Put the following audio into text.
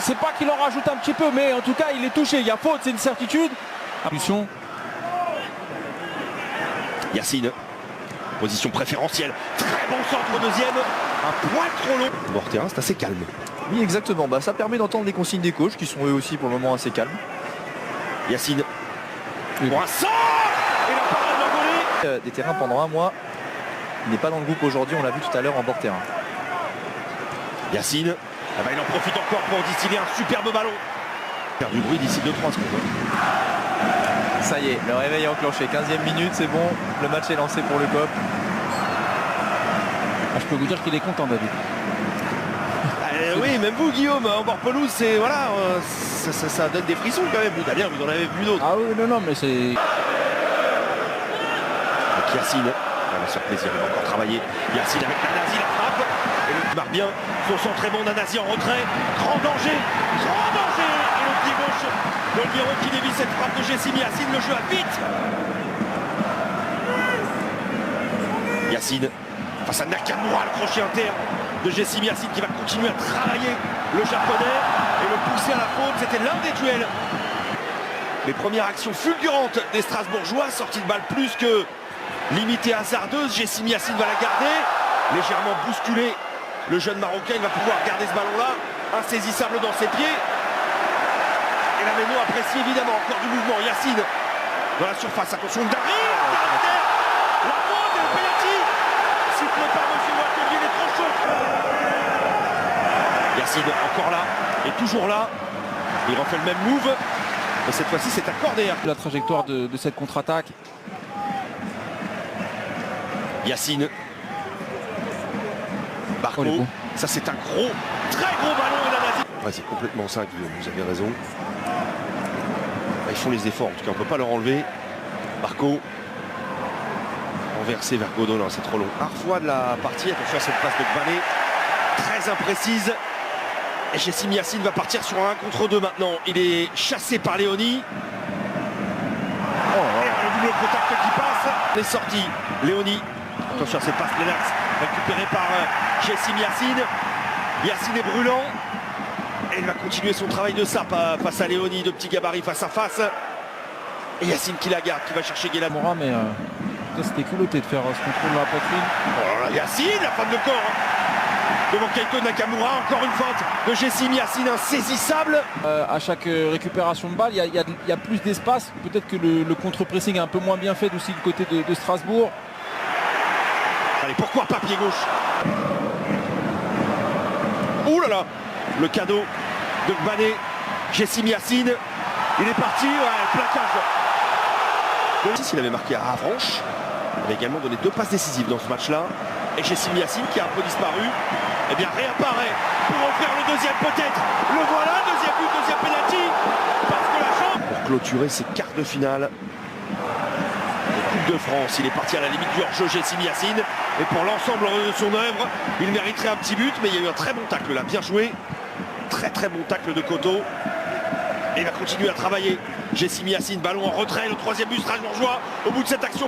c'est pas qu'il en rajoute un petit peu, mais en tout cas il est touché. Il y a faute, c'est une certitude. Impulsion. Yacine, position préférentielle, très bon centre deuxième, un poil trop long. Bord terrain, c'est assez calme. Oui, exactement. Ça permet d'entendre les consignes des coachs qui sont eux aussi pour le moment assez calmes. Yacine, pour un centre et la parade d'envolée. Des terrains pendant un mois. Il n'est pas dans le groupe aujourd'hui, on l'a vu tout à l'heure en bord terrain. Yacine, il en profite encore pour distiller un superbe ballon. Faire du bruit d'ici 2-3 secondes. Ça y est, le réveil est enclenché. 15e minute, c'est bon. Le match est lancé pour le COP. Je peux vous dire qu'il est content, David. Oui, même vous, Guillaume, en bord pelouse, c'est voilà, ça donne des frissons quand même. D'ailleurs, vous en avez vu d'autres. Ah oui, non, mais c'est... Yacine, il va se faire plaisir, il va encore travailler. Yacine avec Nanasi, la frappe. Et le marque bien. Son centre est bon, Nanasi en retrait. Grand danger, grand danger. Et le pied gauche de Guillaume qui dévie cette frappe de Jessim Yacine. Le jeu à vite. Yacine face à Nakamura, le crochet interne de Jessim Yacine qui va continuer à travailler le japonais et le pousser à la faute. C'était l'un des duels. Les premières actions fulgurantes des Strasbourgeois, sortie de balle plus que limitée hasardeuse. Jessim Yacine va la garder, légèrement bousculé. Le jeune Marocain, il va pouvoir garder ce ballon-là, insaisissable dans ses pieds. Et la Méno apprécie évidemment encore du mouvement. Yacine dans la surface, attention, Dari, la faute et le penalty sifflé par M. Wattelier, il est trop chaud. Yacine encore là, et toujours là. Il refait le même move, mais cette fois-ci c'est accordé. La trajectoire de cette contre-attaque. Yacine. Barco, ça c'est un gros, très gros ballon et la Nazi. Ouais, c'est complètement ça, Guillaume, vous avez raison. Ils font les efforts, en tout cas on ne peut pas leur enlever. Barco. Renversé vers Godon, non, c'est trop long. Parfois de la partie, attention à cette passe de Gbané, très imprécise. Et Jessim Yacine va partir sur un 1 contre 2 maintenant. Il est chassé par Léoni. Le double contact qui passe. Les sorties, Léoni. Attention à cette passe Lennox, récupérée par Jessim Yacine. Yacine est brûlant. Et il va continuer son travail de sape face à Léoni, de petit gabarit face à face. Et Yacine qui la garde, qui va chercher Guélamora. Mais c'était culotté de faire ce contrôle dans la poitrine. Oh là là, Yacine, la femme de corps. Devant Keito Nakamura, encore une feinte de Jessim Yacine, insaisissable. À chaque récupération de balle, il y a plus d'espace. Peut-être que le contre-pressing est un peu moins bien fait aussi du côté de Strasbourg. Allez, pourquoi pas pied gauche. Ouh là là, le cadeau de Gbané, Jessim Yacine. Il est parti, ouais, plaquage. S'il avait marqué à Avranches, il avait également donné 2 passes décisives dans ce match-là. Et Jessim Yacine, qui a un peu disparu, eh bien réapparaît pour en faire le deuxième peut-être. Le voilà, deuxième but, deuxième penalty. Parce que la chance. Pour clôturer ses quarts de finale de Coupe de France, il est parti à la limite du hors-jeu Jessim Yacine. Et pour l'ensemble de son œuvre, il mériterait un petit but, mais il y a eu un très bon tacle là, bien joué. Très très bon tacle de Koto. Et il va continuer à travailler. Jessim Yacine, ballon en retrait, le 3e but strasbourgeois au bout de cette action.